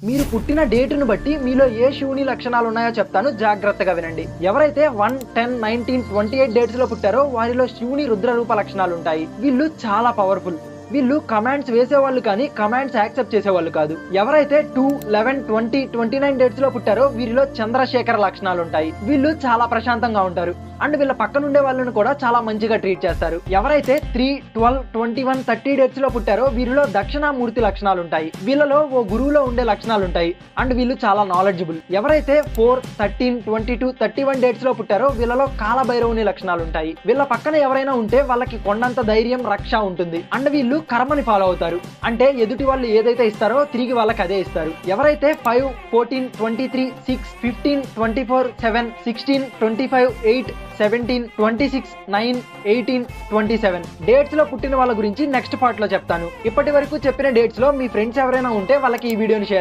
మీరు పుట్టిన డేటును బట్టి మీలో ఏ శివుని లక్షణాలు ఉన్నాయో చెప్తాను, జాగ్రత్తగా వినండి. ఎవరైతే 1, 10, 19, 28 డేట్స్ లో పుట్టారో వారిలో శివుని రుద్రరూప లక్షణాలు ఉంటాయి. వీళ్ళు చాలా పవర్ఫుల్. వీళ్ళు కమాండ్స్ వేసేవాళ్ళు కానీ కమాండ్స్ యాక్సెప్ట్ చేసేవాళ్ళు కాదు. ఎవరైతే 2, 11, 20, 29 డేట్స్ లో పుట్టారో వీరిలో చంద్రశేఖర లక్షణాలు ఉంటాయి. వీళ్ళు చాలా ప్రశాంతంగా ఉంటారు అండ్ వీళ్ళ పక్కన ఉండే వాళ్ళని కూడా చాలా మంచిగా ట్రీట్ చేస్తారు. ఎవరైతే 3, 12, 21, 30 డేట్స్ లో పుట్టారో వీరిలో దక్షిణామూర్తి లక్షణాలు ఉంటాయి. వీళ్ళలో ఓ గురువులో ఉండే లక్షణాలు ఉంటాయి అండ్ వీళ్ళు చాలా నాలెడ్జబుల్. ఎవరైతే 4, 13, 22, 31 డేట్స్ లో పుట్టారో వీళ్ళలో కాలభైరవుని లక్షణాలు ఉంటాయి. వీళ్ళ పక్కన ఎవరైనా ఉంటే వాళ్ళకి కొండంత ధైర్యం, రక్ష ఉంటుంది అండ్ వీళ్ళు కర్మని ఫాలో అవుతారు. అంటే ఎదుటి వాళ్ళు ఏదైతే ఇస్తారో తిరిగి వాళ్ళకి అదే ఇస్తారు. ఎవరైతే 5, 14, 23, 6, 15, 24, 7, 16, 25, 8, 17, 26, 9, 18, 27 డేట్స్ లో పుట్టిన వాళ్ళ గురించి నెక్స్ట్ పార్ట్ లో చెప్తాను. ఇప్పటి వరకు చెప్పిన డేట్స్ లో మీ ఫ్రెండ్స్ ఎవరైనా ఉంటే వాళ్ళకి ఈ వీడియోని షేర్